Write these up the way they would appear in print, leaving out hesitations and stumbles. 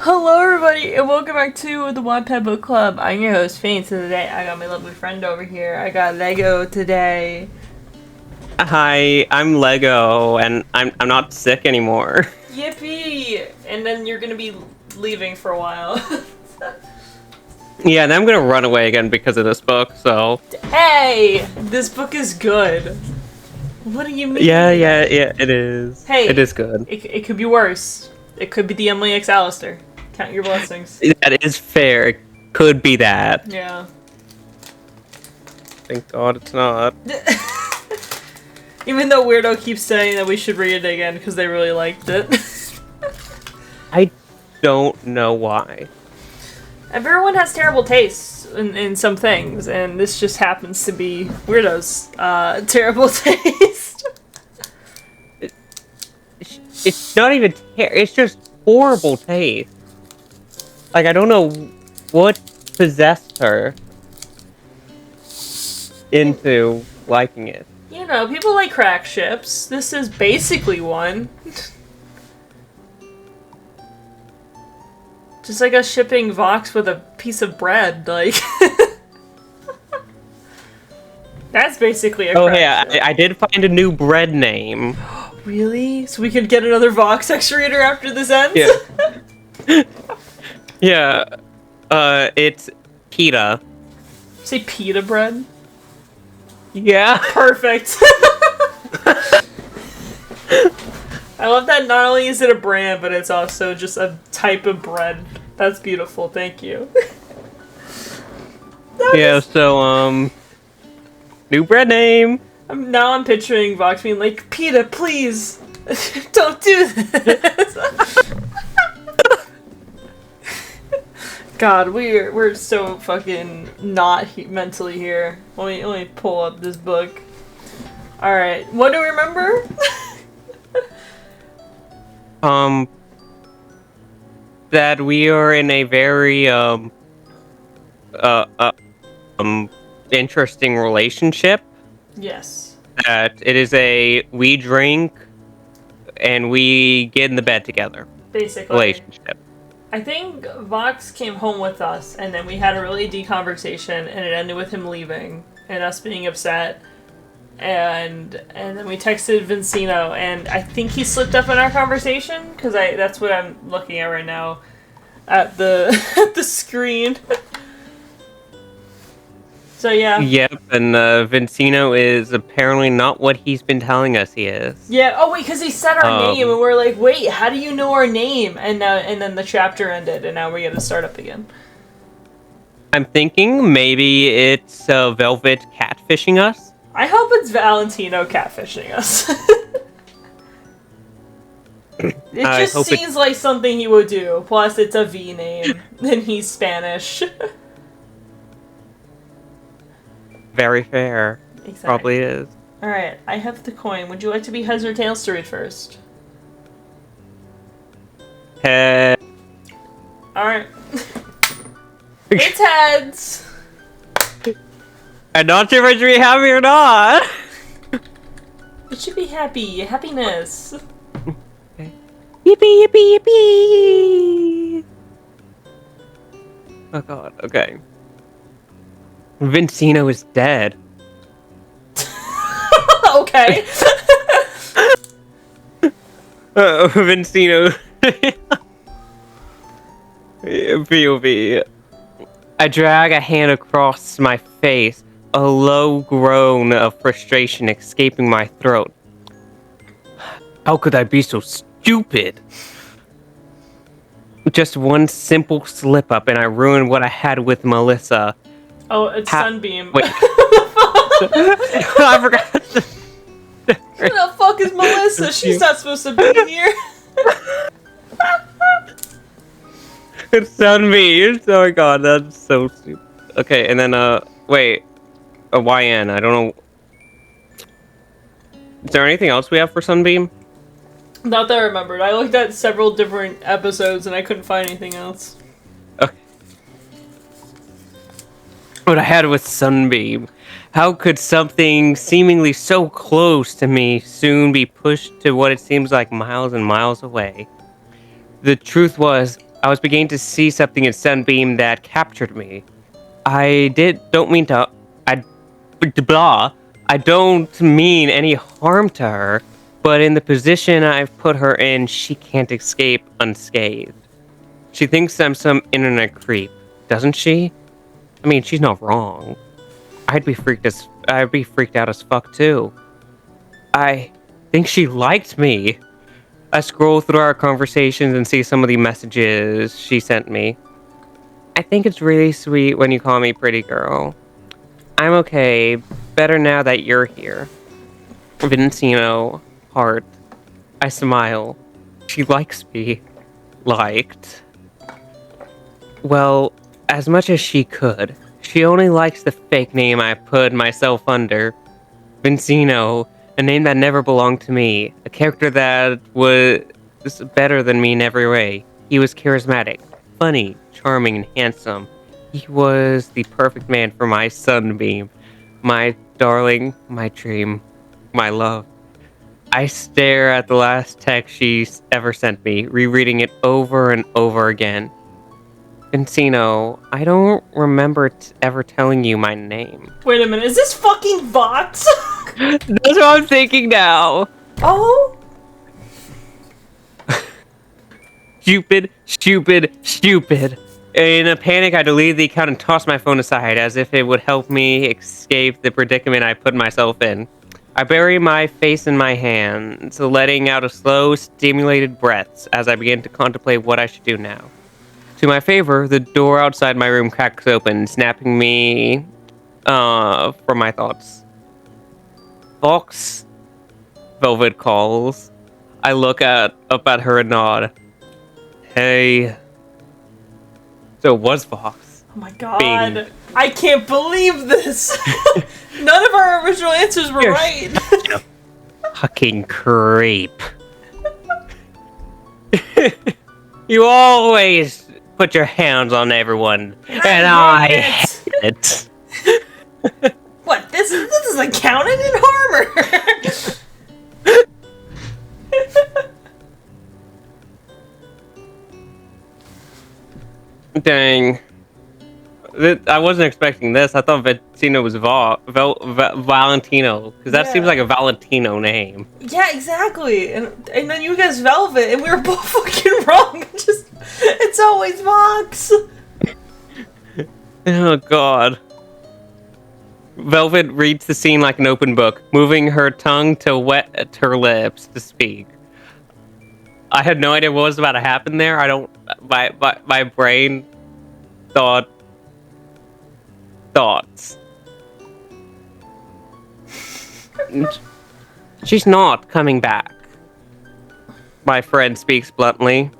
Hello everybody and welcome back to the Wattpad Book Club. I'm your host Fane, so today I got my lovely friend over here. I got Lego today. Hi, I'm Lego, and I'm not sick anymore. Yippee! And then you're gonna be leaving for a while. Yeah, and I'm gonna run away again because of this book, so... Hey! This book is good. What do you mean? Yeah, it is. Hey! It is good. It could be worse. It could be the Emily X. Allister. Count your blessings. That is fair. It could be that. Yeah. Thank God it's not. Even though Weirdo keeps saying that we should read it again because they really liked it. I don't know why. Everyone has terrible tastes in some things, and this just happens to be Weirdo's terrible taste. It's not even it's just horrible taste. Like, I don't know what possessed her into liking it. You know, people like crack ships. This is basically one. Just like us shipping Vox with a piece of bread, like... That's basically a crack ship. I did find a new bread name. Really? So we could get another Vox X reader after this ends? Yeah. Yeah. It's pita. Say pita bread? Yeah. Perfect. I love that not only is it a brand, but it's also just a type of bread. That's beautiful, thank you. Yeah, so, new bread name. Now I'm picturing Vox being like, PETA, please! Don't do this! God, we're so fucking not mentally here. Let me pull up this book. Alright, what do we remember? That we are in a very, interesting relationship. Yes. That it is we drink and we get in the bed together. Basically. Relationship. I think Vox came home with us, and then we had a really deep conversation, and it ended with him leaving, and us being upset. And then we texted Vincino, and I think he slipped up in our conversation, because that's what I'm looking at right now at the at the screen. So yeah. Yep, and Vincino is apparently not what he's been telling us he is. Yeah. Oh wait, because he said our name, and we're like, wait, how do you know our name? And then the chapter ended, and now we got to start up again. I'm thinking maybe it's Velvet catfishing us. I hope it's Valentino catfishing us. It just seems like something he would do. Plus, it's a V name, and he's Spanish. Very fair. Exactly. Probably is. Alright, I have the coin. Would you like to be heads or tails to read first? Head. Alright. It's heads! I'm not sure if I should be happy or not. You should be happy. Happiness. Okay. Yippee, yippee, yippee! Oh god, okay. Vincino is dead. Okay. Vincino. POV. I drag a hand across my face, a low groan of frustration escaping my throat. How could I be so stupid? Just one simple slip up and I ruined what I had with Melissa. Oh, it's Sunbeam. Wait. I forgot. Who the fuck is Melissa? She's not supposed to be here. It's Sunbeam. Oh my god, that's so stupid. Okay, and then, wait. A YN, I don't know. Is there anything else we have for Sunbeam? Not that I remembered. I looked at several different episodes and I couldn't find anything else. Okay. What I had with Sunbeam. How could something seemingly so close to me soon be pushed to what it seems like miles and miles away? The truth was, I was beginning to see something in Sunbeam that captured me. I don't mean any harm to her, but in the position I've put her in, she can't escape unscathed. She thinks I'm some internet creep, doesn't she? I mean, she's not wrong. I'd be freaked out as fuck too. I think she liked me. I scroll through our conversations and see some of the messages she sent me. I think it's really sweet when you call me pretty girl. I'm okay. Better now that you're here. Vincino, heart. I smile. She likes me. Liked. Well, as much as she could. She only likes the fake name I put myself under. Vincino, a name that never belonged to me. A character that was better than me in every way. He was charismatic, funny, charming, and handsome. He was the perfect man for my Sunbeam. My darling, my dream, my love. I stare at the last text she ever sent me, rereading it over and over again. Vincino, I don't remember ever telling you my name. Wait a minute, is this fucking Vox? That's what I'm thinking now. Oh? Stupid, stupid, stupid. In a panic, I deleted the account and tossed my phone aside as if it would help me escape the predicament I put myself in. I bury my face in my hands, letting out a slow, stimulated breaths as I begin to contemplate what I should do now. To my favor, the door outside my room cracks open, snapping me from my thoughts. Vox, Velvet calls. I look up at her and nod. Hey. So it was Vox. Oh my god. I can't believe this. None of our original answers were right. Fucking creep. You always put your hands on everyone, and I hate it. What? This is accountant in Harmer. Dang. I wasn't expecting this. I thought Valentino was Valentino, because that seems like a Valentino name. Yeah, exactly. And then you guys Velvet, and we were both fucking wrong. It's always Vox. Oh god. Velvet reads the scene like an open book, moving her tongue to wet her lips to speak. I had no idea what was about to happen there. My brain thoughts. She's not coming back. My friend speaks bluntly.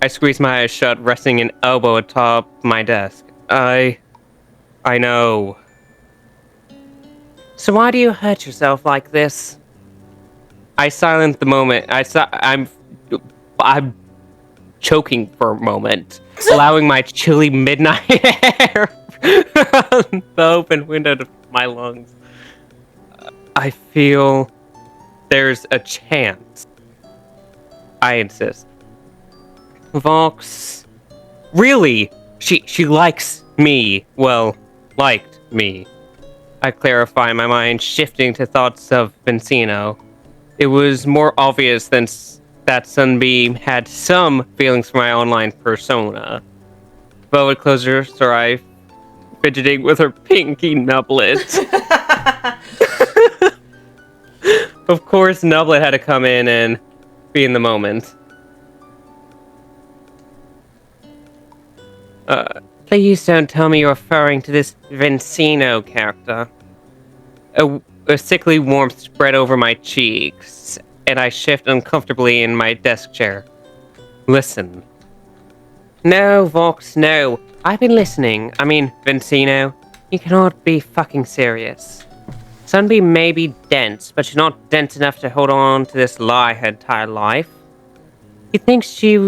I squeeze my eyes shut, resting an elbow atop my desk. I know. So why do you hurt yourself like this? I silence the moment. I'm choking for a moment, allowing my chilly midnight air from the open window to my lungs. I feel there's a chance. I insist. Vox, really? She likes me. Well, liked me. I clarify, my mind shifting to thoughts of Vincino. It was more obvious than that Sunbeam had some feelings for my online persona. Velvet closes her eye, fidgeting with her pinky nublet. Of course, Nublet had to come in and be in the moment. Please don't tell me you're referring to this Vincino character. A sickly warmth spread over my cheeks, and I shift uncomfortably in my desk chair. Listen. No, Vox, no. I've been listening. I mean, Vincino, you cannot be fucking serious. Sunbeam may be dense, but she's not dense enough to hold on to this lie her entire life. He thinks she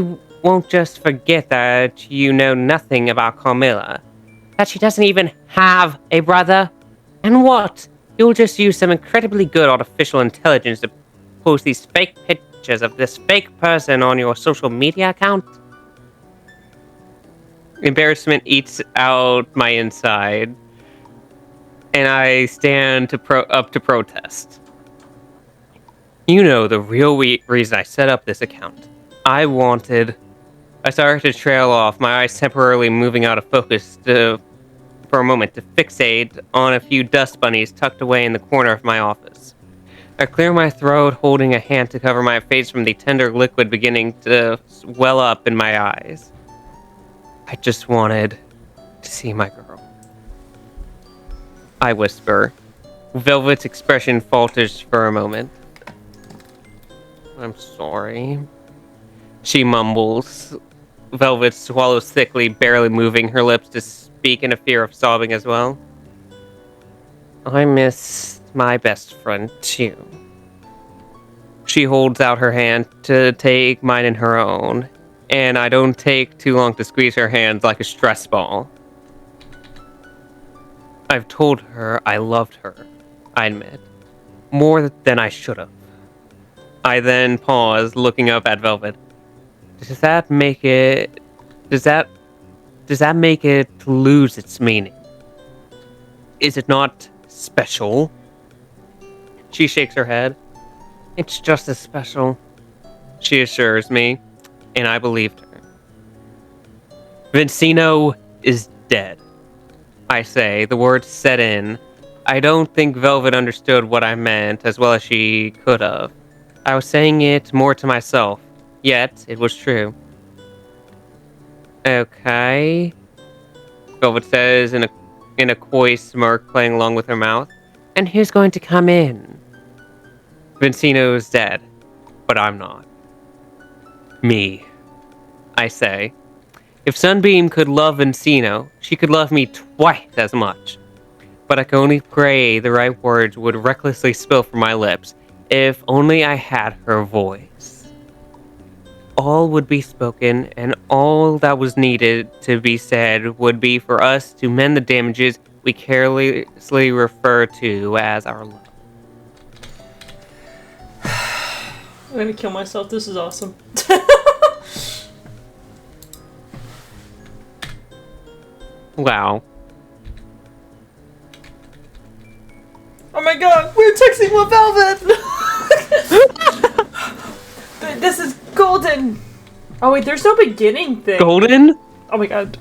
won't just forget that you know nothing about Carmilla. That she doesn't even have a brother. And what? You'll just use some incredibly good artificial intelligence to post these fake pictures of this fake person on your social media account? Embarrassment eats out my inside, and I stand up to protest. You know the real reason I set up this account. I started to trail off, my eyes temporarily moving out of focus for a moment to fixate on a few dust bunnies tucked away in the corner of my office. I clear my throat, holding a hand to cover my face from the tender liquid beginning to well up in my eyes. I just wanted to see my girl. I whisper. Velvet's expression falters for a moment. I'm sorry. She mumbles. Velvet swallows thickly, barely moving her lips to speak in a fear of sobbing as well. I miss my best friend, too. She holds out her hand to take mine in her own, and I don't take too long to squeeze her hands like a stress ball. I've told her I loved her, I admit, more than I should have. I then pause, looking up at Velvet. Does that make it lose its meaning? Is it not special? She shakes her head. It's just as special, she assures me, and I believed her. Vincino is dead, I say, the words set in. I don't think Velvet understood what I meant as well as she could have. I was saying it more to myself, yet it was true. Okay, Velvet says in a coy smirk playing along with her mouth. And who's going to come in? Vincino is dead, but I'm not. Me, I say. If Sunbeam could love Vincino, she could love me twice as much. But I can only pray the right words would recklessly spill from my lips, if only I had her voice. All would be spoken, and all that was needed to be said would be for us to mend the damages we carelessly refer to as our love. I'm gonna kill myself. This is awesome. Wow. Oh my god, we're texting with Velvet! This is golden! Oh wait, there's no beginning thing. Golden? Oh my god.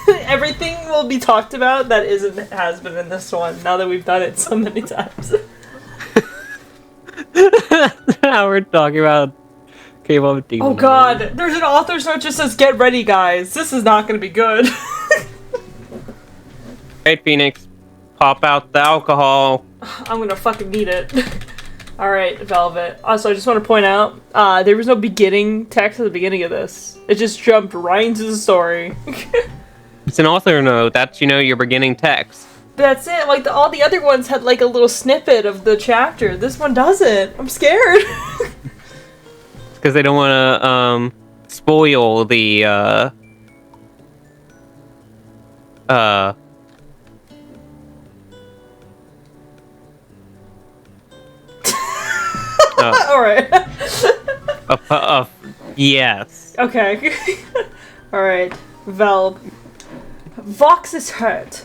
Everything will be talked about that has been in this one, now that we've done it so many times. Now we're talking about K-pop demon. Oh god, there's an author's note that says, get ready guys, this is not gonna be good. Hey Phoenix, pop out the alcohol. I'm gonna fucking need it. Alright, Velvet. Also, I just want to point out, there was no beginning text at the beginning of this. It just jumped right into the story. It's an author note, that's, your beginning text. That's it, like, all the other ones had, like, a little snippet of the chapter. This one doesn't. I'm scared. Because they don't want to, spoil the, Alright. Yes. Okay. Alright. Vel. Vox is hurt.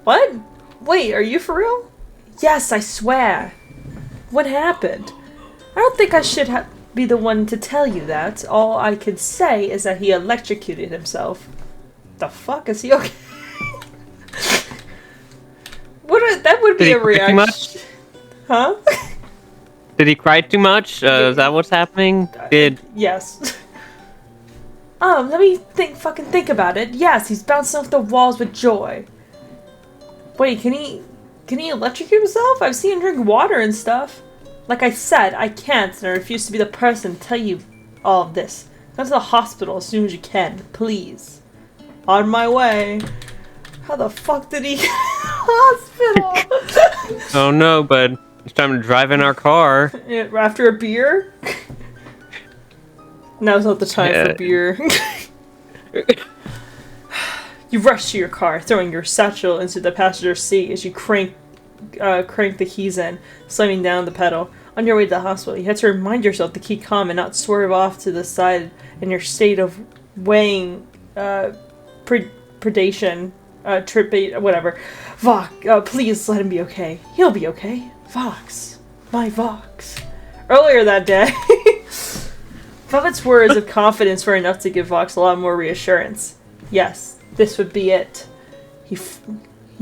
What? Wait, are you for real? Yes, I swear. What happened? I don't think I should be the one to tell you that. All I could say is that he electrocuted himself. The fuck? Is he okay? That would be a reaction. Did he cry too much? Huh? Did he cry too much? Is that what's happening? Yes. Let me think about it. Yes, he's bouncing off the walls with joy. Wait, can he electrocute himself? I've seen him drink water and stuff. Like I said, I can't, and I refuse to be the person to tell you all of this. Go to the hospital as soon as you can, please. On my way. How the fuck did he get to the hospital? Oh no, bud. It's time to drive in our car. After a beer? Now's not the time for beer. You rush to your car, throwing your satchel into the passenger seat as you crank the keys in, slamming down the pedal. On your way to the hospital, you had to remind yourself to keep calm and not swerve off to the side in your state of weighing predation, whatever. Vox, please let him be okay. He'll be okay. Vox. My Vox. Earlier that day, Velvet's words of confidence were enough to give Vox a lot more reassurance. Yes, this would be it. He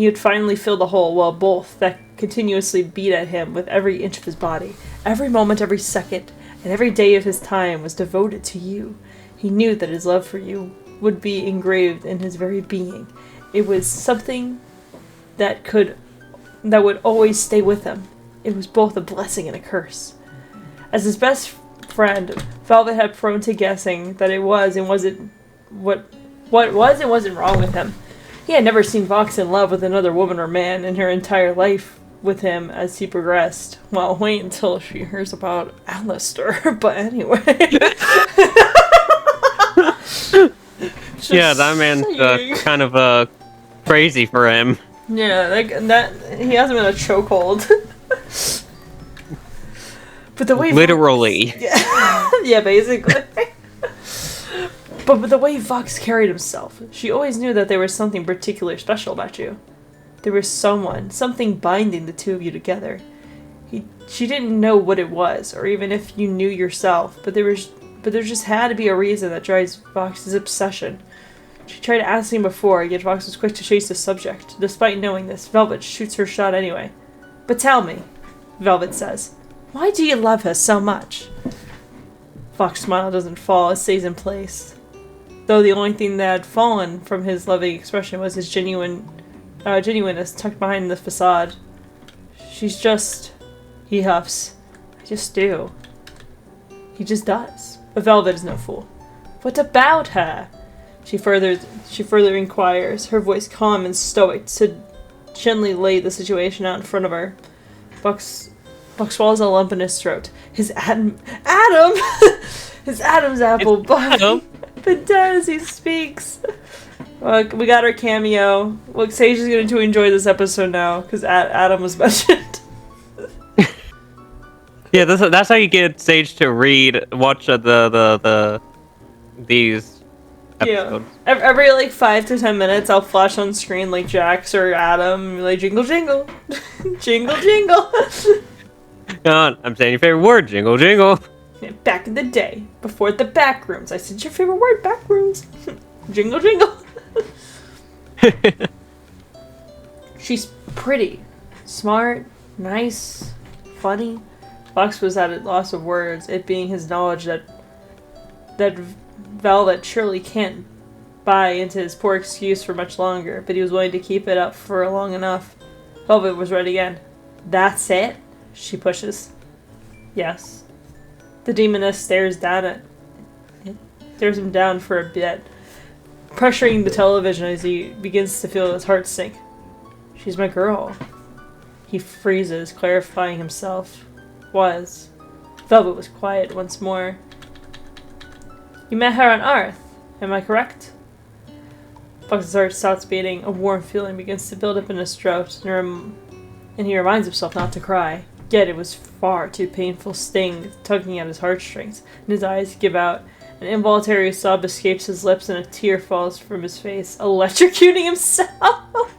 would finally fill the hole, while both that continuously beat at him with every inch of his body. Every moment, every second, and every day of his time was devoted to you. He knew that his love for you would be engraved in his very being. It was something that would always stay with him. It was both a blessing and a curse. As his best friend, Velvet had prone to guessing that it was and wasn't what was and wasn't wrong with him. He had never seen Vox in love with another woman or man in her entire life with him as he progressed. Well, wait until she hears about Alistair, but anyway. Yeah, that man's kind of crazy for him. Yeah, that he has him in a chokehold. But the way literally. Yeah, basically. But the way Vox carried himself, she always knew that there was something particularly special about you. There was something binding the two of you together. She didn't know what it was, or even if you knew yourself, but there just had to be a reason that drives Vox's obsession. She tried asking before, yet Vox was quick to chase the subject. Despite knowing this, Velvet shoots her shot anyway. But tell me, Velvet says, why do you love her so much? Vox's smile doesn't fall, it stays in place. Though the only thing that had fallen from his loving expression was his genuineness tucked behind the facade. She's just... He huffs. I just do. He just does. But Velvet is no fool. What about her? She further inquires, her voice calm and stoic, to gently lay the situation out in front of her. Buck swallows a lump in his throat. His Adam! His Adam's apple bite! But dead as he speaks. Look, we got our cameo. Look, Sage is going to enjoy this episode now, because Adam was mentioned. Yeah, that's how you get Sage to watch these episodes. Yeah. Every like 5 to 10 minutes, I'll flash on screen like Jax or Adam, like jingle jingle, jingle jingle. Come on, I'm saying your favorite word, jingle jingle. Back in the day, before the back rooms, I said your favorite word, back rooms. Jingle jingle. She's pretty, smart, nice, funny. Vox was at a loss of words, it being his knowledge that Velvet surely can't buy into his poor excuse for much longer, but he was willing to keep it up for long enough. Velvet was right again. That's it? She pushes. Yes. The demoness stares him down for a bit, pressuring the television as he begins to feel his heart sink. She's my girl. He freezes, clarifying himself. Velvet was quiet once more. You met her on Earth, am I correct? Fox's heart stops beating. A warm feeling begins to build up in his throat, and he reminds himself not to cry. Yet it was far too painful sting tugging at his heartstrings, and his eyes give out. An involuntary sob escapes his lips, and a tear falls from his face, electrocuting himself.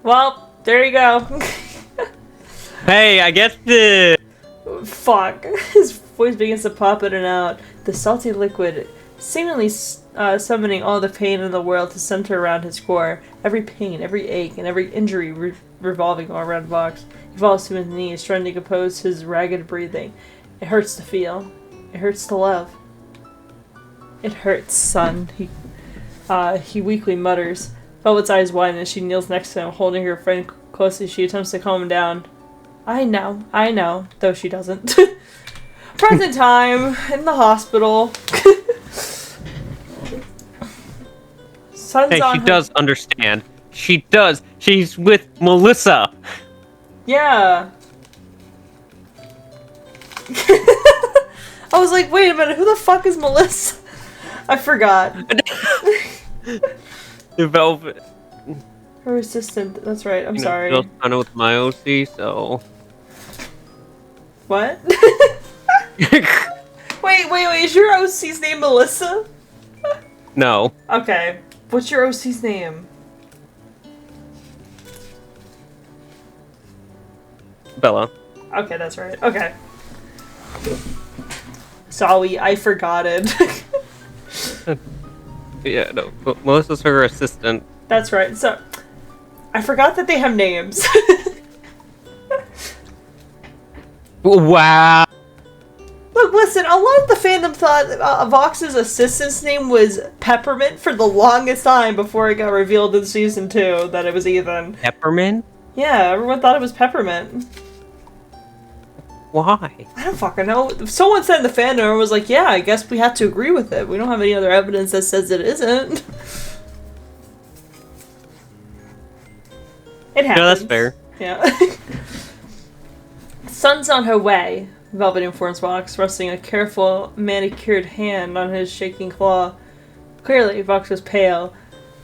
Well, there you go. Hey, I get the... Fuck. His voice begins to pop in and out, the salty liquid seemingly summoning all the pain in the world to center around his core. Every pain, every ache, and every injury revolving all around Vox. He falls to his knees, trying to compose his ragged breathing. It hurts to feel. It hurts to love. It hurts, son. He weakly mutters. Velvet's eyes widen as she kneels next to him, holding her friend closely. She attempts to calm him down. I know, though she doesn't. Present time, in the hospital. Hey, she does understand. She does. She's with Melissa. Yeah. I was like, wait a minute, who the fuck is Melissa? I forgot. The Velvet. Her assistant, that's right, I'm sorry. Just kind of with my OC, so... What? wait, is your OC's name Melissa? No. Okay. What's your OC's name? Bella. Okay, that's right. Okay. Sorry, I forgot it. Yeah, no. But Melissa's her assistant. That's right. So, I forgot that they have names. Wow. Look, listen, a lot of the fandom thought Vox's assistant's name was Peppermint for the longest time before it got revealed in season 2 that it was Ethan. Peppermint? Yeah, everyone thought it was Peppermint. Why? I don't fucking know. Someone said in the fandom and was like, yeah, I guess we have to agree with it. We don't have any other evidence that says it isn't. It happens. No, that's fair. Yeah. Sun's on her way, Velvet informs Vox, resting a careful, manicured hand on his shaking claw. Clearly, Vox was pale.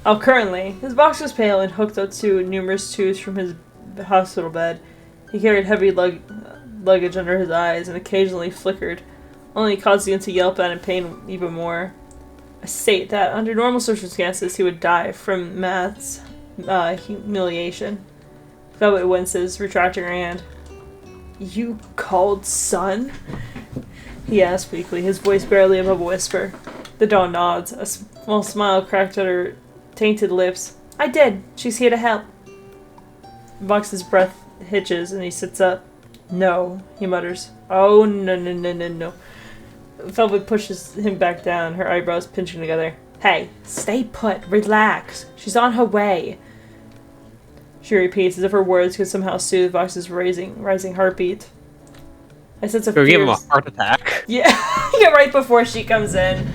Oh, currently, his Vox was pale and hooked up to numerous tubes from his hospital bed. He carried heavy luggage under his eyes and occasionally flickered, only causing him to yelp out in pain even more. A state that, under normal circumstances, he would die from Matt's humiliation. Velvet winces, retracting her hand. You called Sun? He asked weakly, his voice barely above a whisper. The doll nods, a small smile cracked at her tainted lips. I did. She's here to help. Vox's breath hitches and he sits up. No, he mutters. Oh, no. Velvet pushes him back down, her eyebrows pinching together. Hey, stay put. Relax. She's on her way. She repeats, as if her words could somehow soothe Vox's rising heartbeat. I sense a fear. Give him a heart attack. Yeah, yeah, right before she comes in.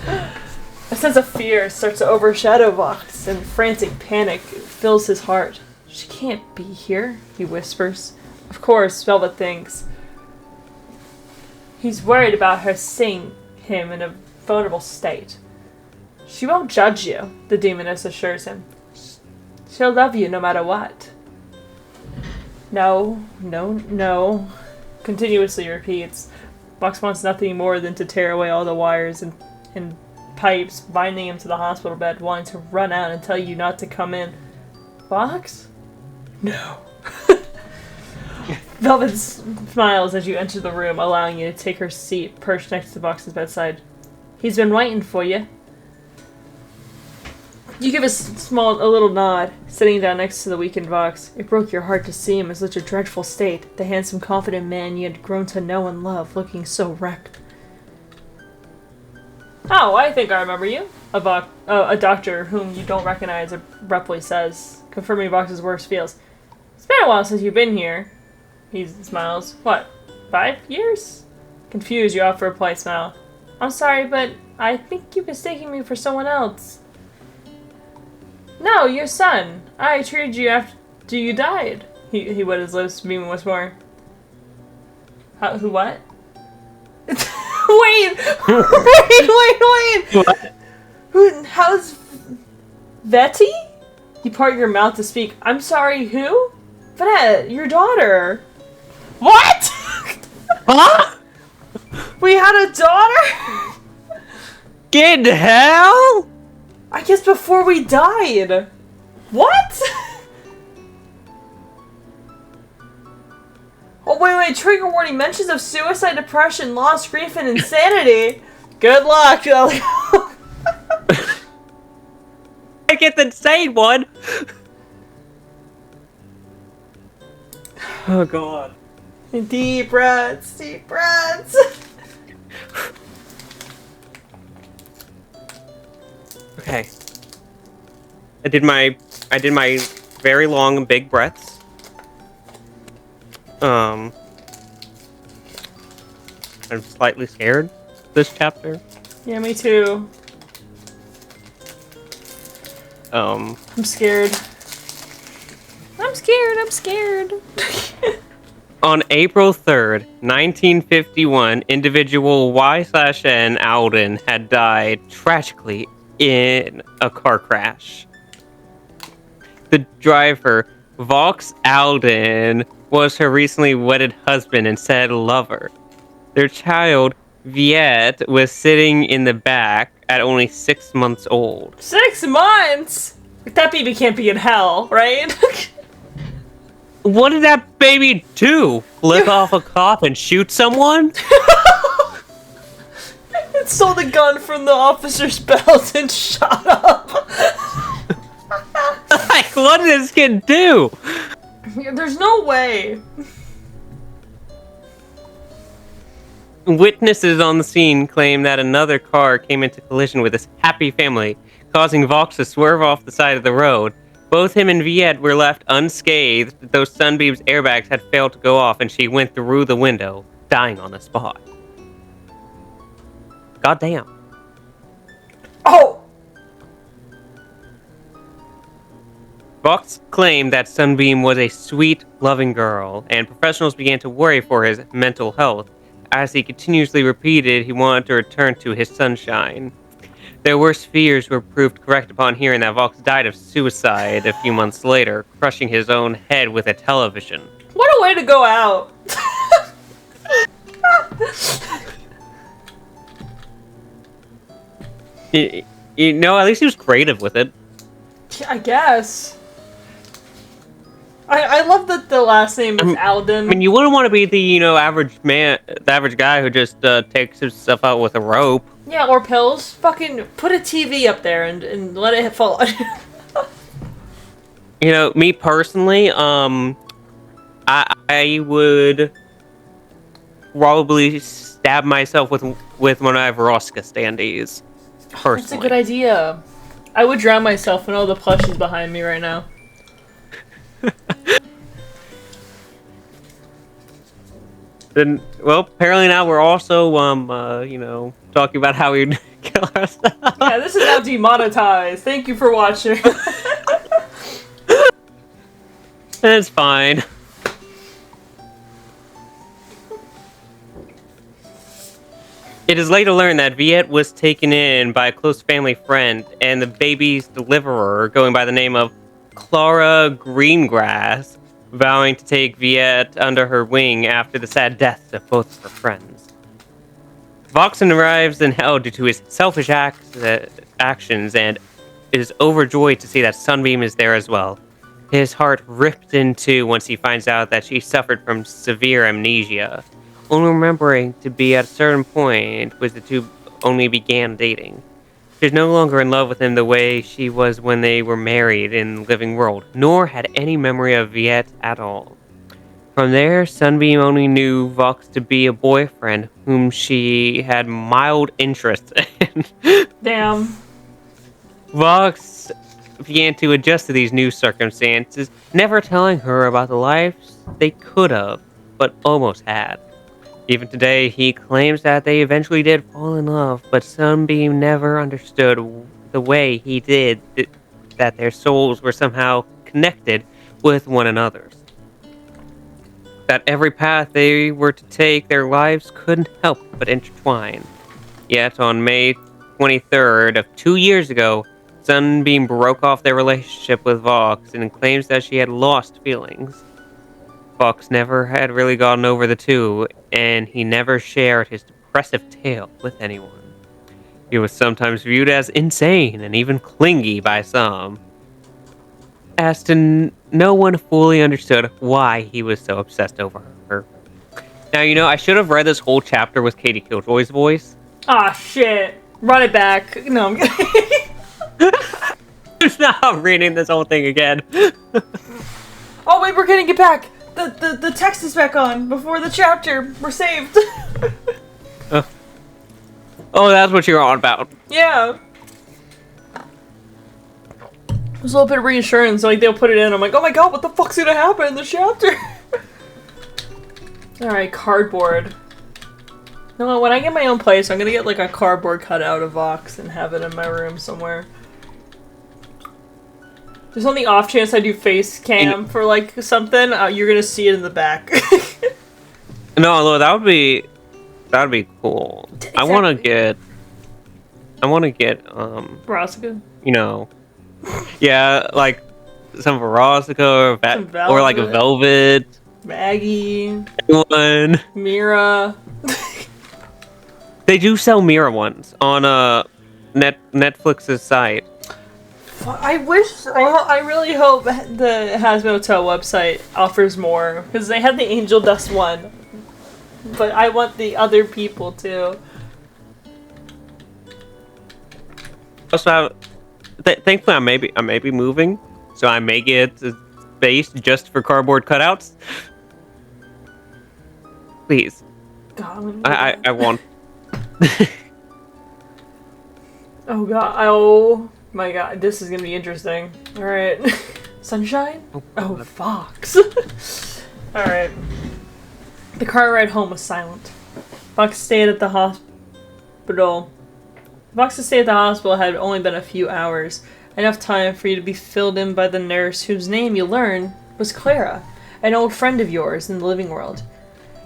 A sense of fear starts to overshadow Vox, and frantic panic fills his heart. She can't be here, he whispers. Of course, Velvet thinks. He's worried about her seeing him in a vulnerable state. She won't judge you, the demoness assures him. She'll love you no matter what. No. Continuously repeats. Vox wants nothing more than to tear away all the wires and pipes binding him to the hospital bed, wanting to run out and tell you not to come in. Vox? No. Velvet smiles as you enter the room, allowing you to take her seat perched next to Vox's bedside. He's been waiting for you. You give a little nod, sitting down next to the weakened Vox. It broke your heart to see him in such a dreadful state, the handsome, confident man you had grown to know and love, looking so wrecked. Oh, I think I remember you. A doctor whom you don't recognize abruptly says, confirming Vox's worst feels. It's been a while since you've been here. He smiles. What, 5 years? Confused, you offer a polite smile. I'm sorry, but I think you're mistaking me for someone else. No, your son. I treated you after you died. He wet his lips, beaming once more. Who, what? Wait! What? How's Vetty? You part your mouth to speak. I'm sorry, who? Vanette, your daughter. What? Huh? We had a daughter? Get the hell? I guess before we died. What? Oh, wait. Trigger warning. Mentions of suicide, depression, loss, grief, and insanity. Good luck. I get the insane one. Oh, God. Deep breaths. Okay. I did my very long and big breaths. I'm slightly scared this chapter. Yeah, me too. Um, I'm scared. I'm scared. On April 3rd, 1951, individual Y/N Alden had died tragically in a car crash. The driver, Vox Alden, was her recently wedded husband and said lover. Their child, Viet, was sitting in the back, at only 6 months old. 6 months? That baby can't be in hell, right? What did that baby do? Flick off a cop and shoot someone? It stole the gun from the officer's belt and shot up. Like, what did this kid do? There's no way. Witnesses on the scene claim that another car came into collision with this happy family, causing Vox to swerve off the side of the road. Both him and Viet were left unscathed, though Sunbeam's airbags had failed to go off and she went through the window, dying on the spot. Goddamn. Oh! Vox claimed that Sunbeam was a sweet, loving girl, and professionals began to worry for his mental health, as he continuously repeated he wanted to return to his sunshine. Their worst fears were proved correct upon hearing that Vox died of suicide a few months later, crushing his own head with a television. What a way to go out! You know, at least he was creative with it. I guess. I love that the last name is Alden. I mean, you wouldn't want to be the, average man, the average guy who just takes himself out with a rope. Yeah, or pills. Fucking put a TV up there and let it fall. Me personally, I would probably stab myself with one of Vroska standees. Personally. That's a good idea. I would drown myself in all the plushies behind me right now. Then, well, apparently now we're also, talking about how we'd kill ourselves. Yeah, this is now demonetized. Thank you for watching. It's fine. It is later learned that Viet was taken in by a close family friend and the baby's deliverer, going by the name of Clara Greengrass, vowing to take Viet under her wing after the sad deaths of both of her friends. Voxen arrives in hell due to his selfish actions and is overjoyed to see that Sunbeam is there as well. His heart ripped in two once he finds out that she suffered from severe amnesia, only remembering to be at a certain point when the two only began dating. She's no longer in love with him the way she was when they were married in the living world, nor had any memory of Viet at all. From there, Sunbeam only knew Vox to be a boyfriend whom she had mild interest in. Damn. Vox began to adjust to these new circumstances, never telling her about the lives they could have, but almost had. Even today, he claims that they eventually did fall in love, but Sunbeam never understood the way he did that their souls were somehow connected with one another's. That every path they were to take, their lives couldn't help but intertwine. Yet, on May 23rd of 2 years ago, Sunbeam broke off their relationship with Vox and claims that she had lost feelings. Vox never had really gotten over the two, and he never shared his depressive tale with anyone. He was sometimes viewed as insane and even clingy by some, as to no one fully understood why he was so obsessed over her. Now, I should have read this whole chapter with Katie Killjoy's voice. Ah, shit. Run it back. No, I'm kidding. I'm reading this whole thing again. Oh, wait, we're getting it back. The text is back on before the chapter. We're saved. Oh, that's what you're on about. Yeah. There's a little bit of reassurance, like they'll put it in. I'm like, oh my god, what the fuck's gonna happen in this chapter? Alright, cardboard. No, when I get my own place, I'm gonna get like a cardboard cutout of Vox and have it in my room somewhere. Just on the off chance I do face cam for like something, you're gonna see it in the back. No, that'd be cool. Exactly. I wanna get Brassica? Yeah, like some Verostica or like a Velvet. Maggie. One. Mira. They do sell Mira ones on Netflix's site. I really hope the Hazmotel website offers more, because they had the Angel Dust one, but I want the other people too. Also, thankfully, I may be moving, so I may get a space just for cardboard cutouts. Please, God, I want. Oh god, oh my god, this is gonna be interesting. Alright. Sunshine? Oh, Fox. Alright. The car ride home was silent. Fox's stay at the hospital had only been a few hours. Enough time for you to be filled in by the nurse, whose name you learn was Clara, an old friend of yours in the living world.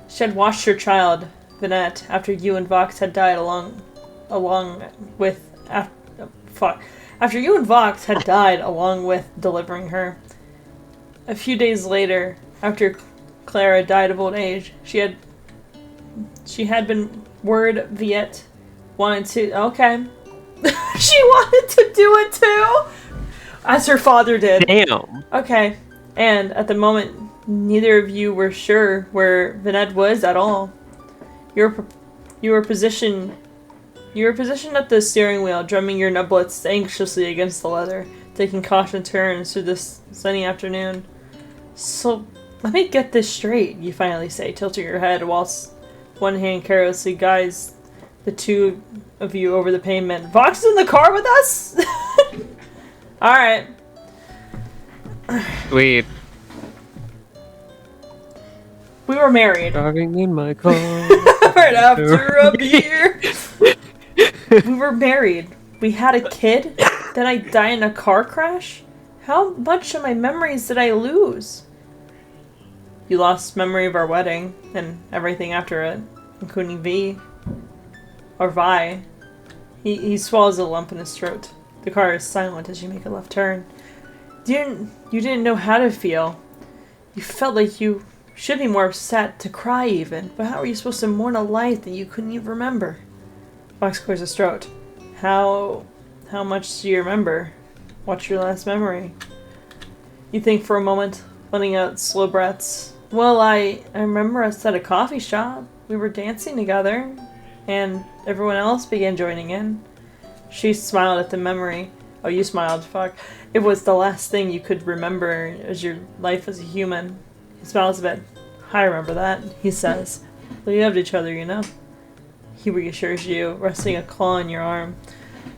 She had watched her child, Vinette, after you and Vox had died after you and Vox had died along with delivering her. A few days later, after Clara died of old age, she had been word Viet wanted to. Okay. She wanted to do it too! As her father did. Damn. Okay. And at the moment, neither of you were sure where Vinette was at all. You were positioned at the steering wheel, drumming your nublets anxiously against the leather, taking caution turns through this sunny afternoon. So, let me get this straight, you finally say, tilting your head whilst one hand carelessly guides the two of you over the pavement. Vox is in the car with us? Alright. Sweet. We were married. Driving in my car. Right after a beer. We were married. We had a kid. Then I died in a car crash. How much of my memories did I lose? You lost memory of our wedding and everything after it, including V. Or Vi. He swallows a lump in his throat. The car is silent as you make a left turn. You didn't know how to feel. You felt like you should be more upset, to cry even, but how were you supposed to mourn a life that you couldn't even remember? Fox clears his throat. How much do you remember? What's your last memory? You think for a moment, letting out slow breaths. Well, I remember us at a coffee shop. We were dancing together, and everyone else began joining in. She smiled at the memory. Oh, you smiled, fuck. It was the last thing you could remember as your life as a human. He smiles a bit. I remember that, he says. We loved each other, you know? He reassures you, resting a claw on your arm.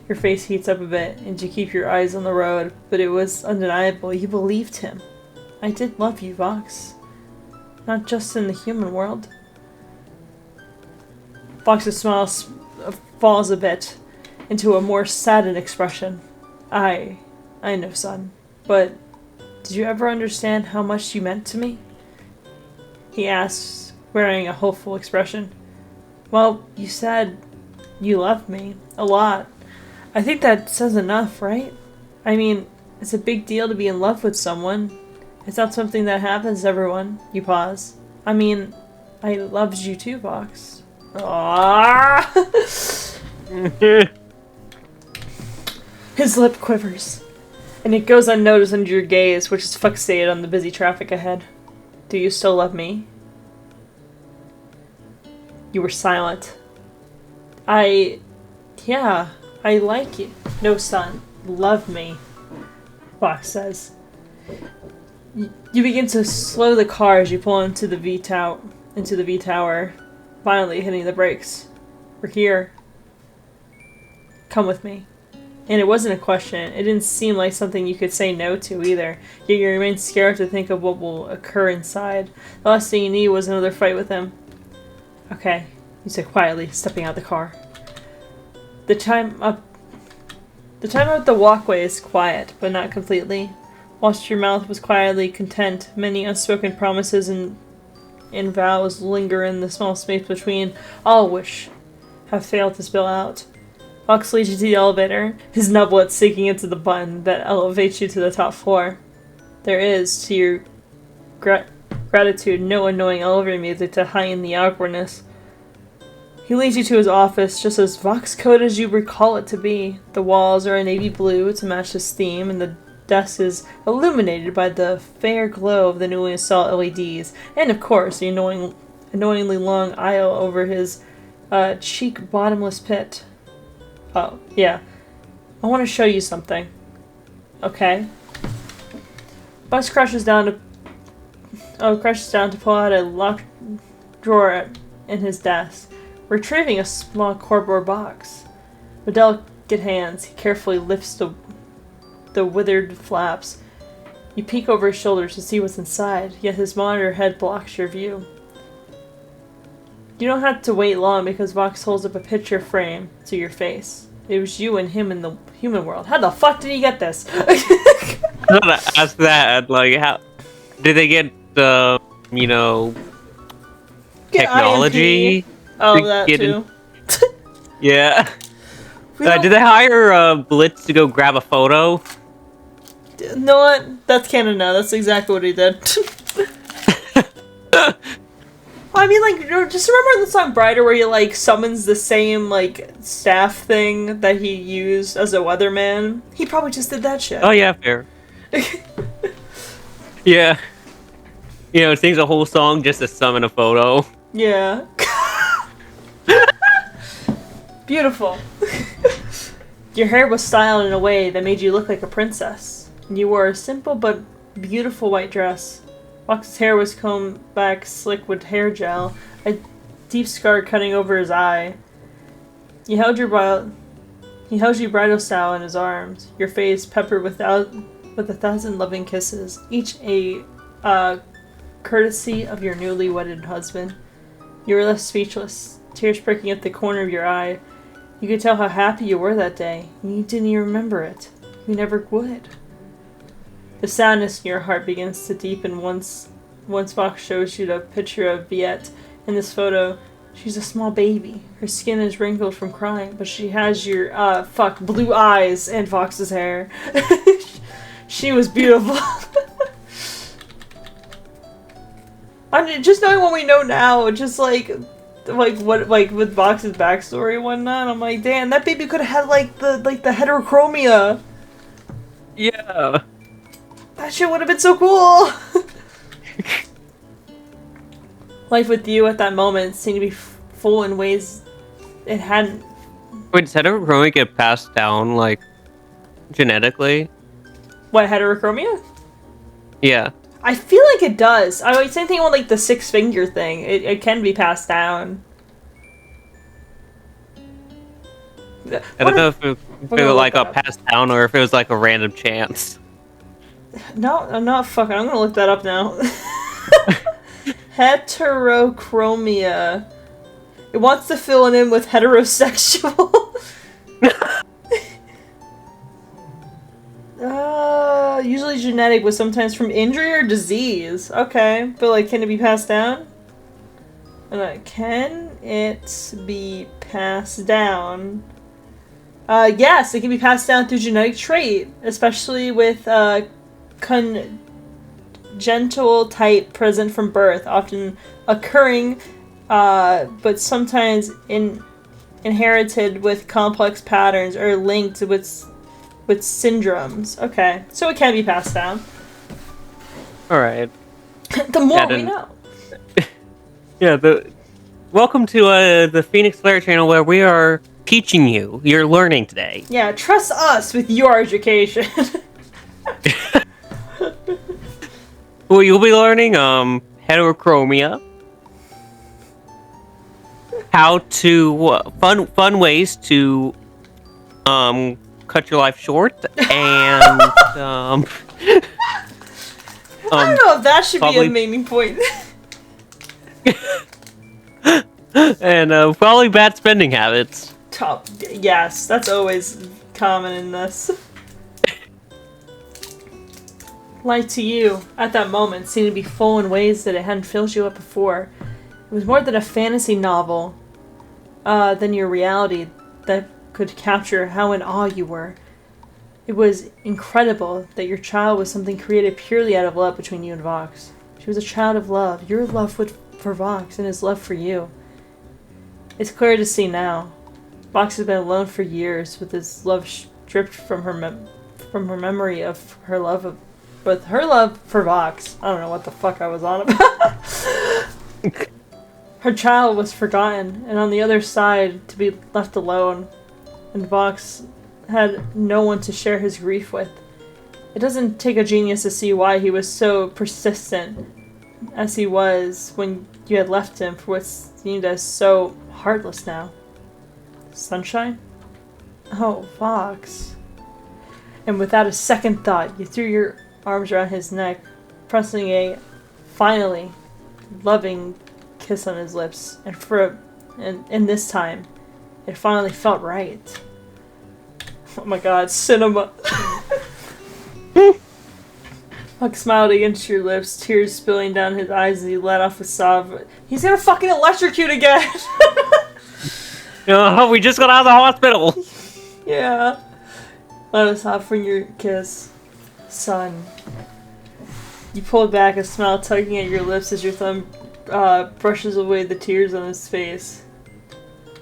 Your face heats up a bit, and you keep your eyes on the road, but it was undeniable. You believed him. I did love you, Vox. Not just in the human world. Vox's smile falls a bit into a more saddened expression. I know, son. But did you ever understand how much you meant to me? He asks, wearing a hopeful expression. Well, you said you loved me. A lot. I think that says enough, right? I mean, it's a big deal to be in love with someone. It's not something that happens to everyone. You pause. I mean, I loved you too, Vox. Ah! His lip quivers, and it goes unnoticed under your gaze, which is fixated on the busy traffic ahead. Do you still love me? You were silent. Yeah, I like you. No, son, love me, Fox says. You begin to slow the car as you pull into the V tower, finally hitting the brakes. We're here. Come with me. And it wasn't a question. It didn't seem like something you could say no to either. Yet you remain scared to think of what will occur inside. The last thing you need was another fight with him. Okay, you said quietly, stepping out the car. The time up the walkway is quiet, but not completely. Whilst your mouth was quietly content, many unspoken promises and vows linger in the small space between, all which have failed to spill out. Fox leads you to the elevator, his nublet sinking into the button that elevates you to the top floor. There is, to your gratitude, no annoying elevator music to heighten the awkwardness. He leads you to his office, just as Vox-code as you recall it to be. The walls are a navy blue to match his theme, and the desk is illuminated by the fair glow of the newly installed LEDs, and of course the annoyingly long aisle over his cheek bottomless pit. Oh, yeah. I want to show you something. Okay? Bugs crashes down to pull out a locked drawer in his desk, retrieving a small cardboard box. With delicate hands, he carefully lifts the withered flaps. You peek over his shoulders to see what's inside, yet his monitor head blocks your view. You don't have to wait long because Vox holds up a picture frame to your face. It was you and him in the human world. How the fuck did he get this? I'm gonna ask that. Like, how did they get the, technology? IMP. Oh, that too. Yeah. Did they hire Blitz to go grab a photo? You know what? That's canon now. That's exactly what he did. I mean, like, just remember the song Brighter where he, like, summons the same, like, staff thing that he used as a weatherman? He probably just did that shit. Oh, yeah, fair. Yeah. It sings a whole song just to summon a photo. Yeah. Beautiful. Your hair was styled in a way that made you look like a princess. You wore a simple but beautiful white dress. Vox's hair was combed back slick with hair gel, a deep scar cutting over his eye. He held you bridal style in his arms, your face peppered with 1,000 loving kisses, each a courtesy of your newly wedded husband. You were left speechless, tears pricking at the corner of your eye. You could tell how happy you were that day, and you didn't even remember it. You never would. The sadness in your heart begins to deepen once Vox shows you the picture of Viette in this photo. She's a small baby. Her skin is wrinkled from crying, but she has your, blue eyes and Vox's hair. She was beautiful. I mean, just knowing what we know now, just with Vox's backstory and whatnot, I'm like, damn, that baby could have had the heterochromia. Yeah. That shit would have been so cool! Life with you at that moment seemed to be full in ways it hadn't. Wait, does heterochromia get passed down, genetically? What, heterochromia? Yeah. I feel like it does. I mean, same thing with, the six-finger thing. It can be passed down. I don't know if it was, passed down or if it was, a random chance. No, I'm not fucking. I'm gonna look that up now. Heterochromia. It wants to fill it in with heterosexual. Usually genetic, but sometimes from injury or disease. Okay, but can it be passed down? Can it be passed down? Yes, it can be passed down through genetic trait, especially with congenital type present from birth, often occurring, but sometimes inherited with complex patterns or linked with syndromes. Okay, so it can be passed down. All right. The more we know. Yeah. Welcome to the Phoenix Flare channel, where we are teaching you. You're learning today. Yeah, trust us with your education. Well, you'll be learning heterochromia, how to fun ways to cut your life short, and I don't know if that should be a main point. And probably bad spending habits. Yes, that's always common in this. Life to you, at that moment, seemed to be full in ways that it hadn't filled you up before. It was more than a fantasy novel than your reality that could capture how in awe you were. It was incredible that your child was something created purely out of love between you and Vox. She was a child of love, your love for Vox and his love for you. It's clear to see now. Vox has been alone for years, with his love stripped from her memory of her love of, with her love for Vox. I don't know what the fuck I was on about. Her child was forgotten, and on the other side, to be left alone. And Vox had no one to share his grief with. It doesn't take a genius to see why he was so persistent as he was when you had left him for what seemed as so heartless now. Sunshine? Oh, Vox. And without a second thought, you threw your arms around his neck, pressing a, finally, loving kiss on his lips. And this time, it finally felt right. Oh my god, cinema. Huck smiled against your lips, tears spilling down his eyes as he let off a sob. He's gonna fucking electrocute again! Oh, we just got out of the hospital! Yeah. Let us off from your kiss, son. You pulled back, a smile tugging at your lips as your thumb brushes away the tears on his face.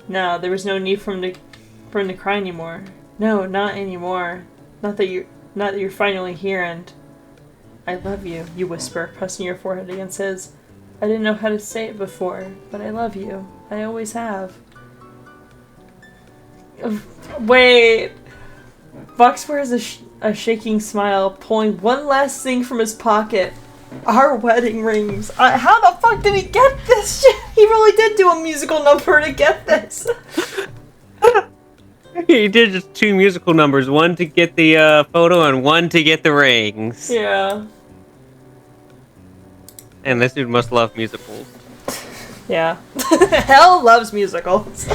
Now, there was no need for him to cry anymore. No, not anymore. Not that you're finally here, and I love you, you whisper, pressing your forehead against his. I didn't know how to say it before, but I love you. I always have. Wait. Vox wears a shaking smile, pulling one last thing from his pocket. Our wedding rings. How the fuck did he get this shit? He really did do a musical number to get this. He did just 2 musical numbers, one to get the photo and one to get the rings. Yeah. And this dude must love musicals. Yeah. Hell loves musicals.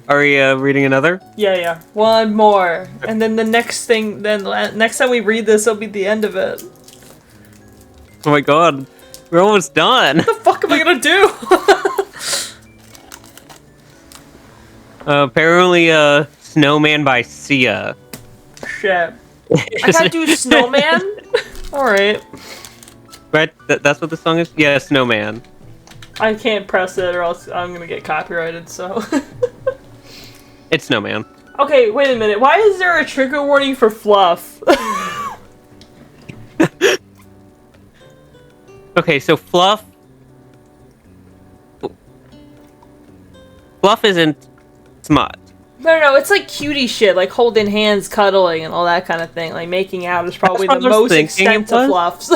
Are we reading another? Yeah. One more. And then the next thing, next time we read this, will be the end of it. Oh my god. We're almost done. What the fuck am I gonna do? Apparently, Snowman by Sia. Shit. I gotta do Snowman? Alright. Right? That's what the song is? Yeah, Snowman. I can't press it or else I'm gonna get copyrighted, so. It's Snowman. Okay, wait a minute. Why is there a trigger warning for fluff? Okay, so Fluff isn't smut. No, it's like cutie shit, like holding hands, cuddling, and all that kind of thing. Like making out is probably the most extent to fluffs.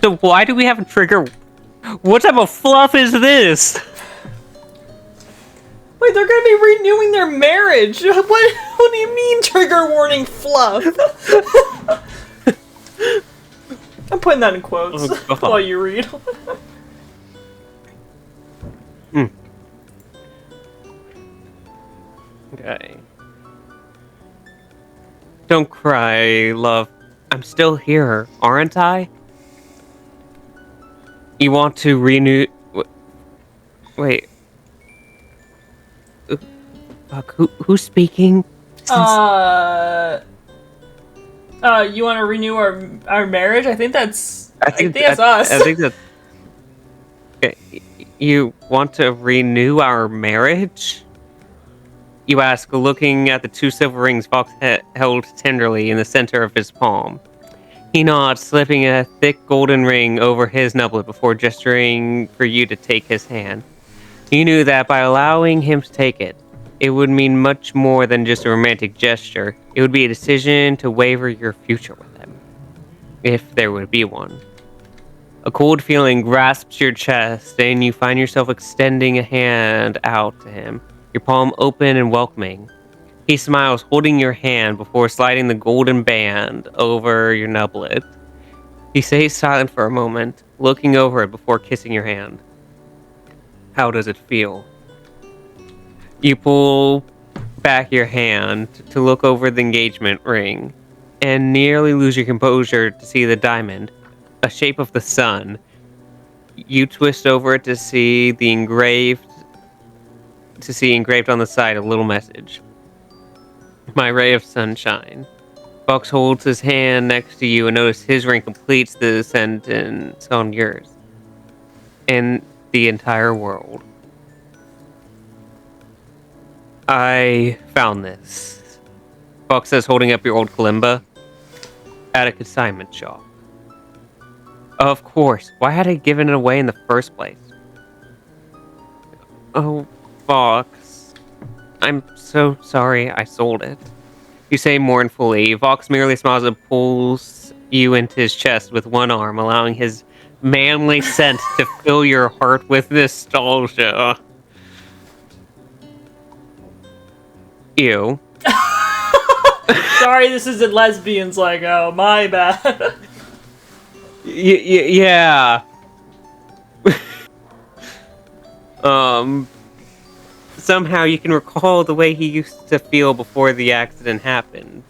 So why do we have a trigger? What type of fluff is this? Wait, they're gonna be renewing their marriage. What do you mean trigger warning fluff? I'm putting that in quotes while you read. Okay. Don't cry, love. I'm still here, aren't I? You want to renew... Wait. Fuck, who's speaking? You want to renew our marriage? I think that's... I think that's us. I think that's... Okay. You want to renew our marriage? You ask, looking at the 2 silver rings Fox held tenderly in the center of his palm. He nods, slipping a thick golden ring over his nublet before gesturing for you to take his hand. You knew that by allowing him to take it, it would mean much more than just a romantic gesture. It would be a decision to waver your future with him, if there would be one. A cold feeling grasps your chest, and you find yourself extending a hand out to him, your palm open and welcoming. He smiles, holding your hand before sliding the golden band over your nublet. He stays silent for a moment, looking over it before kissing your hand. How does it feel? You pull back your hand to look over the engagement ring, and nearly lose your composure to see the diamond, a shape of the sun. You twist over it to see engraved on the side a little message. My ray of sunshine. Fox holds his hand next to you and notices his ring completes the sentence on yours. in the entire world. I found this. Fox says, holding up your old kalimba, at a consignment shop. Of course. Why had I given it away in the first place? Oh, Fox. I'm so sorry I sold it. You say mournfully. Vox merely smiles and pulls you into his chest with one arm, allowing his manly scent to fill your heart with nostalgia. Ew. Sorry, this isn't lesbians Lego. My bad. Yeah. Somehow you can recall the way he used to feel before the accident happened,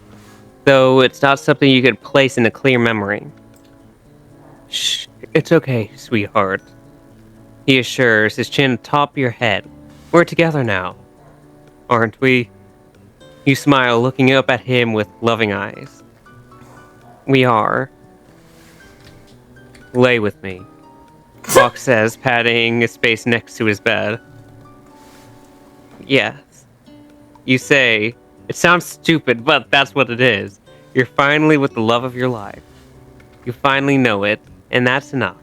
though it's not something you could place in a clear memory. Shh, it's okay, sweetheart. He assures, his chin atop your head. We're together now, aren't we? You smile, looking up at him with loving eyes. We are. Lay with me, Fox says, patting a space next to his bed. Yes. You say, it sounds stupid, but that's what it is. You're finally with the love of your life. You finally know it, and that's enough.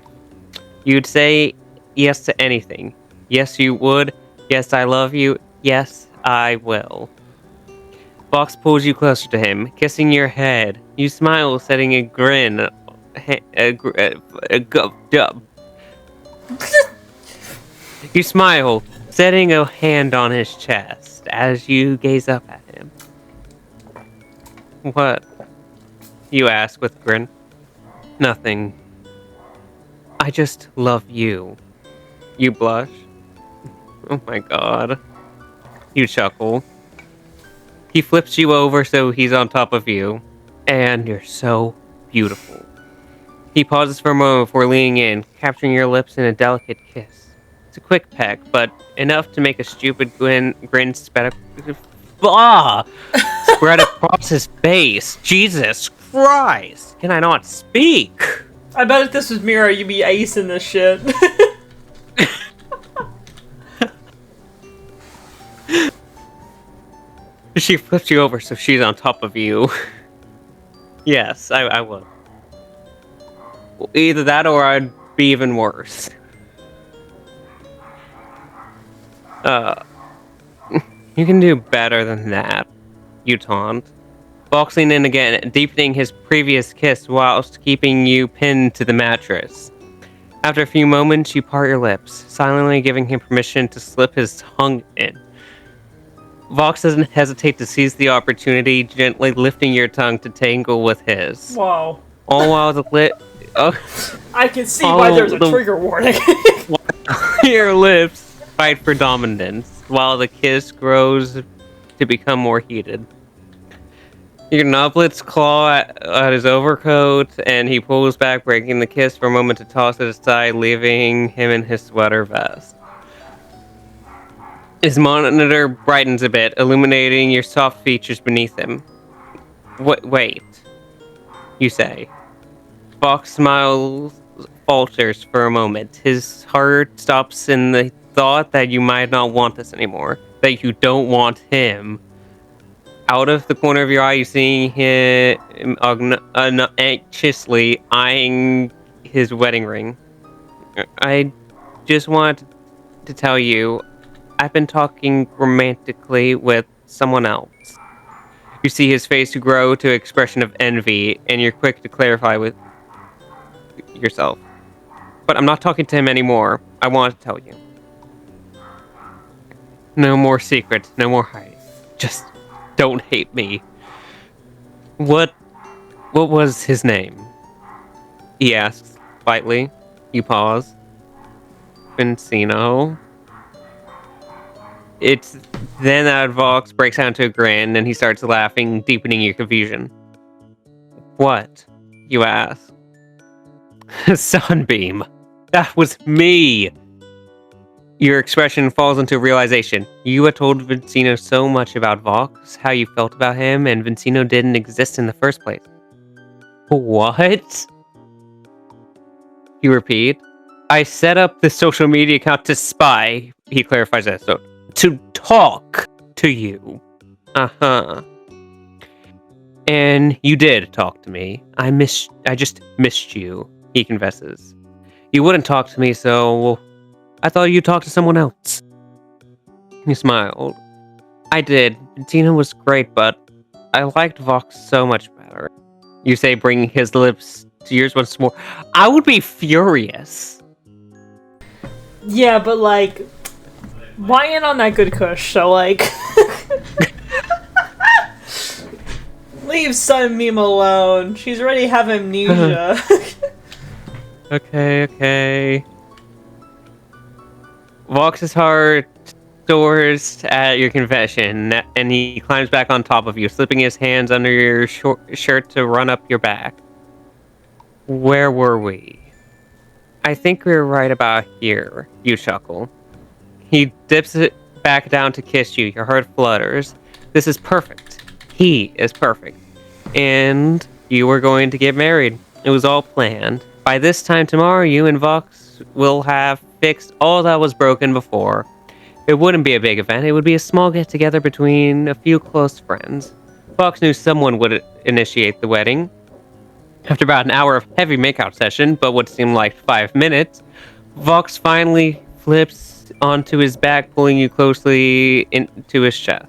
You'd say yes to anything. Yes, you would. Yes, I love you. Yes, I will. Fox pulls you closer to him, kissing your head. You smile, setting a grin. You smile, setting a hand on his chest as you gaze up at him. What? You ask with a grin. Nothing. I just love you. You blush. Oh my god. You chuckle. He flips you over so he's on top of you. And you're so beautiful. He pauses for a moment before leaning in, capturing your lips in a delicate kiss. It's a quick peck, but enough to make a stupid grin spread across his face. Jesus Christ! Can I not speak? I bet if this was Mira, you'd be acing this shit. She flips you over so she's on top of you. Yes, I would. Either that or I'd be even worse. You can do better than that, you taunt. Boxing in again, deepening his previous kiss whilst keeping you pinned to the mattress. After a few moments, you part your lips, silently giving him permission to slip his tongue in. Vox doesn't hesitate to seize the opportunity, gently lifting your tongue to tangle with his. Wow. All while the I can see why there's a trigger warning. Your lips fight for dominance, while the kiss grows to become more heated. Your nublets claw at his overcoat, and he pulls back, breaking the kiss for a moment to toss it aside, leaving him in his sweater vest. His monitor brightens a bit, illuminating your soft features beneath him. Wait, you say. Fox smiles, falters for a moment. His heart stops in the thought that you might not want this anymore, that you don't want him. Out of the corner of your eye, you see him anxiously eyeing his wedding ring. I just want to tell you, I've been talking romantically with someone else. You see his face grow to an expression of envy, and you're quick to clarify with yourself. But I'm not talking to him anymore. I want to tell you. No more secrets, no more hiding. Just don't hate me. What was his name? He asks, lightly. You pause. Vincino. It's then that Vox breaks out into a grin, and he starts laughing, deepening your confusion. What? You ask. Sunbeam. That was me! Your expression falls into realization. You had told Vincino so much about Vox, how you felt about him, and Vincino didn't exist in the first place. What? You repeat. I set up the social media account to spy. He clarifies that, so to talk to you. Uh-huh. And you did talk to me. I just missed you, he confesses. You wouldn't talk to me, so I thought you'd talk to someone else. He smiled. I did. Tina was great, but I liked Vox so much better. You say bringing his lips to yours once more. I would be furious. Yeah, but like, why in on that good kush? So like, leave Sun Meme alone. She's already have amnesia. Okay. Vox's heart soars at your confession, and he climbs back on top of you, slipping his hands under your shirt to run up your back. Where were we? I think we were right about here, you chuckle. He dips it back down to kiss you. Your heart flutters. This is perfect. He is perfect. And you were going to get married. It was all planned. By this time tomorrow, you and Vox will have fixed all that was broken before. It wouldn't be a big event. It would be a small get-together between a few close friends. Vox knew someone would initiate the wedding. After about an hour of heavy makeout session, but what seemed like 5 minutes, Vox finally flips onto his back, pulling you closely into his chest.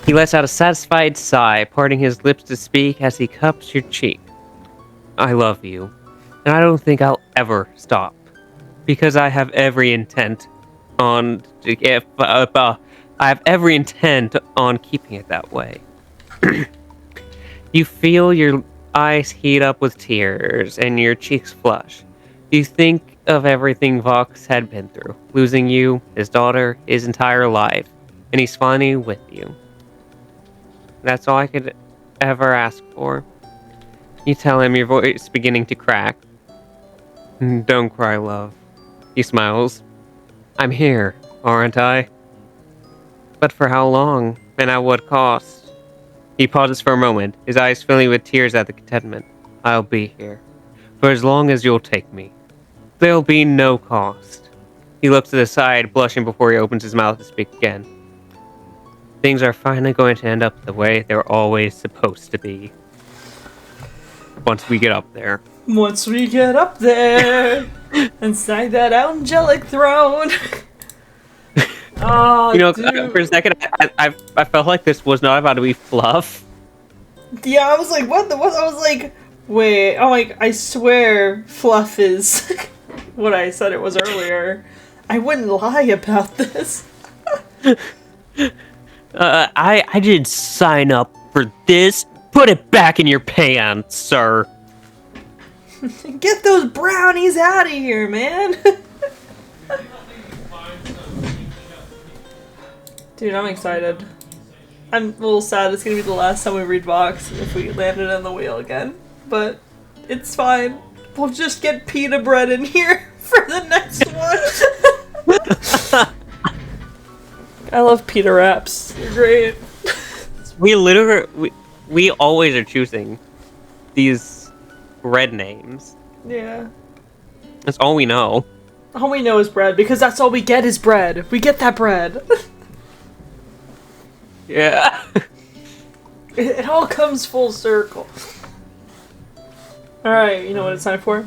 He lets out a satisfied sigh, parting his lips to speak as he cups your cheek. I love you, and I don't think I'll ever stop, because I have every intent on keeping it that way. You feel your eyes heat up with tears and your cheeks flush. You think of everything Vox had been through, losing you, his daughter, his entire life, and he's finally with you. That's all I could ever ask for. You tell him, your voice beginning to crack. Don't cry, love. He smiles. I'm here, aren't I? But for how long, and at what cost? He pauses for a moment, his eyes filling with tears at the contentment. I'll be here, for as long as you'll take me. There'll be no cost. He looks to the side, blushing before he opens his mouth to speak again. Things are finally going to end up the way they're always supposed to be. Once we get up there. Once we get up there and snag that angelic throne. Oh, you know, dude. for a second, I felt like this was not about to be fluff. Yeah, I was like, what the what? I was like, wait. I'm like, I swear, fluff is what I said it was earlier. I wouldn't lie about this. I didn't sign up for this. Put it back in your pants, sir. Get those brownies out of here, man. Dude, I'm excited. I'm a little sad it's gonna be the last time we read Vox if we landed on the wheel again. But it's fine. We'll just get pita bread in here for the next one. I love pita wraps. They're great. We always are choosing these red names. Yeah. That's all we know. All we know is bread, because that's all we get is bread. We get that bread. Yeah. It all comes full circle. Alright, you know what it's time for?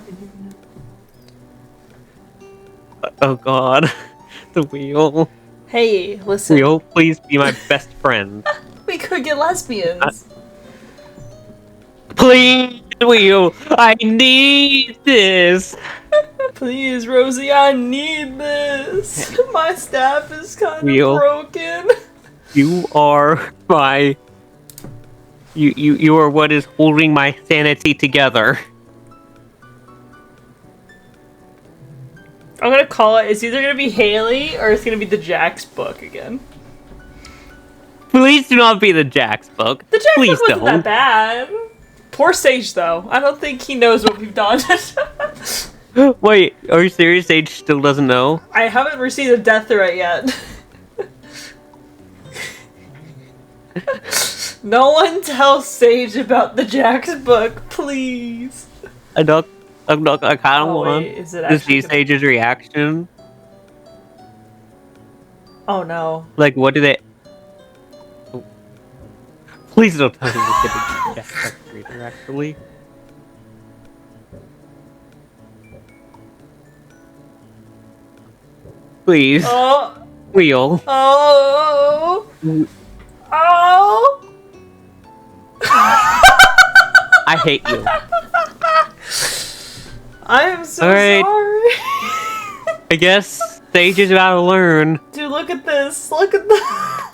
Oh god. The wheel. Hey, listen. Wheel, please be my best friend. We could get lesbians. Please, Wheel, I need this. Please, Rosie, I need this. My staff is kind of Wheel. broken. You are my... You are what is holding my sanity together. I'm gonna call it. It's either gonna be Haley or it's gonna be the Jax book again. Please do not be the Jax book. The Jax Please book wasn't don't. that bad. Poor Sage, though. I don't think he knows what we've done. Wait, are you serious? Sage still doesn't know? I haven't received a death threat yet. No one tell Sage about the Jax book, please. I'm not I kind of Oh, want wait, is it to see actually... Sage's reaction. Oh, no. Like, what do they... Oh. Please don't tell me we're getting Jack Reader, actually. Please. Oh! Wheel. Oh! Oh! I hate you. I am so Alright. sorry. I guess Sage is about to learn. Dude, look at this. Look at that.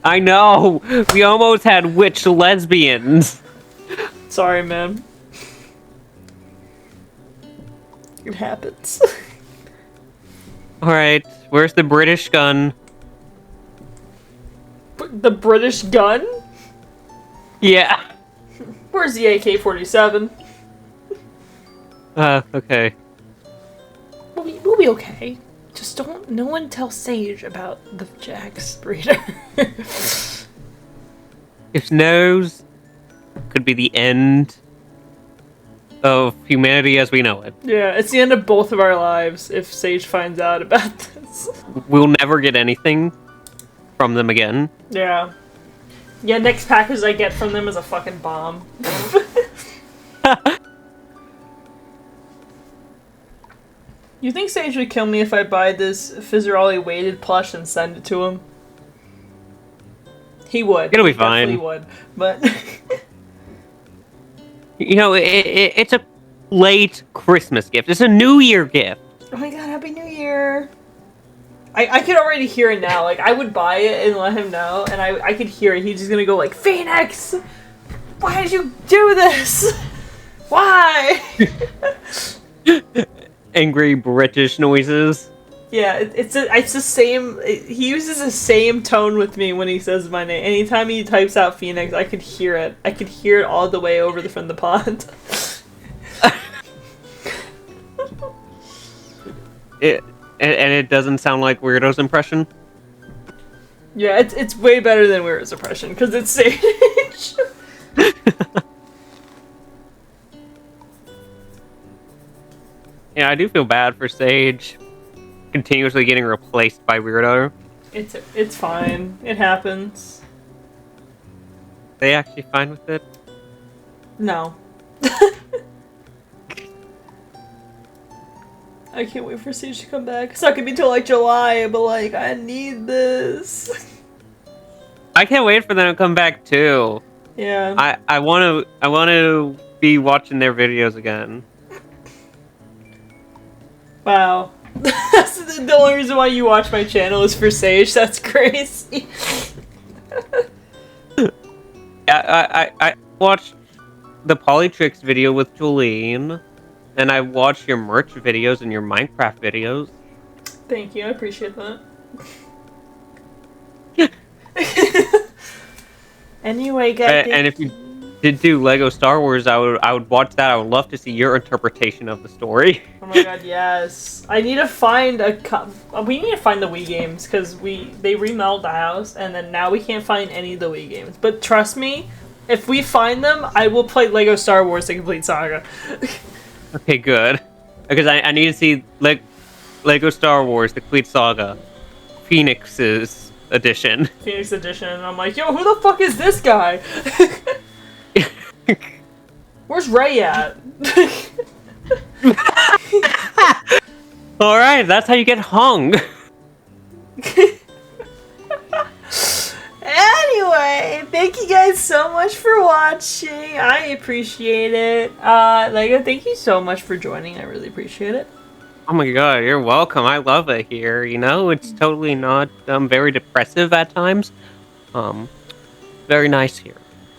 I know! We almost had witch lesbians. Sorry, man. It happens. Alright, where's the British gun? The British gun? Yeah. Where's the AK-47? Okay. We'll be okay. Just don't... No one tell Sage about the Jack's breeder. If nose could be the end of humanity as we know it. Yeah, it's the end of both of our lives if Sage finds out about this. We'll never get anything from them again. Yeah. Yeah, next package I get from them is a fucking bomb. You think Sage would kill me if I buy this Fizzeroli weighted plush and send it to him? He would. It'll be He fine. definitely would, but... You know, it's a late Christmas gift. It's a New Year gift. Oh my god, Happy New Year! I could already hear it now. Like, I would buy it and let him know, and I could hear it. He's just gonna go like, Phoenix! Why did you do this? Why? Angry British noises. Yeah, it's the same. He uses the same tone with me when he says my name. Anytime he types out Phoenix, I could hear it. I could hear it all the way over from the pond. And it doesn't sound like Weirdo's impression. Yeah, it's way better than Weirdo's impression because it's Sage. Yeah, I do feel bad for Sage continuously getting replaced by Weirdo. It's fine. It happens. They actually fine with it? No. I can't wait for Sage to come back. It's not gonna be till like July, but like I need this. I can't wait for them to come back too. Yeah. I want to be watching their videos again. Wow. That's the only reason why you watch my channel is for Sage. That's crazy. I watched the Polytrix video with Jolene, and I watched your merch videos and your Minecraft videos. Thank you, I appreciate that. Anyway, guys. And if you did do Lego Star Wars, I would watch that. I would love to see your interpretation of the story. Oh my god, yes. I need to find we need to find the Wii games because they remodeled the house and then now we can't find any of the Wii games. But trust me, if we find them, I will play Lego Star Wars: The Complete Saga. Okay, good. Because I need to see Lego Star Wars: The Complete Saga, Phoenix's edition. Phoenix edition. And I'm like, yo, who the fuck is this guy? Where's Ray at? Alright, that's how you get hung. Anyway, thank you guys so much for watching. I appreciate it. Lego, thank you so much for joining. I really appreciate it. Oh my god, you're welcome. I love it here. You know, it's totally not very depressive at times. Very nice here.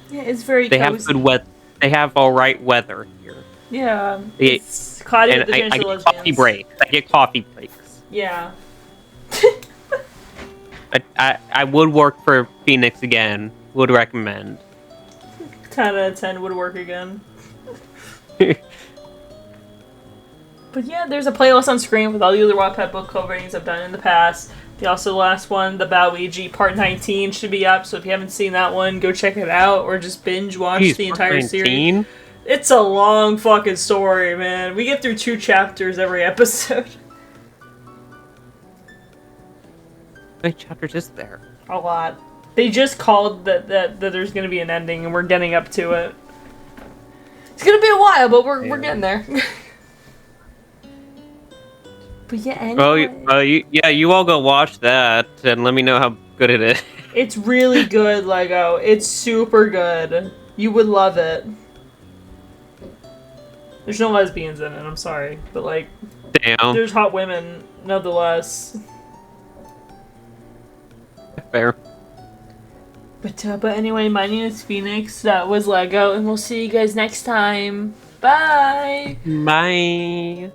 Yeah, it's very They cozy. have good weather. They have all right weather here. Yeah, it's cloudy with the I chance of get lesbians. coffee breaks. I get coffee breaks. Yeah. I would work for Phoenix again. Would recommend. 10 out of 10 would work again. But yeah, there's a playlist on screen with all the other Wattpad book club ratings I've done in the past. The last one, the Waluigi Part 19, should be up. So if you haven't seen that one, go check it out or just binge watch the entire series. It's a long fucking story, man. We get through 2 chapters every episode. How many chapters is there? A lot. They just called that there's gonna be an ending, and we're getting up to it. It's gonna be a while, but we're getting there. But yeah, anyway. You all go watch that and let me know how good it is. It's really good, Lego. It's super good. You would love it. There's no lesbians in it, I'm sorry. But, like, Damn. there's hot women, nonetheless. Fair. But anyway, my name is Phoenix. That was Lego, and we'll see you guys next time. Bye! Bye.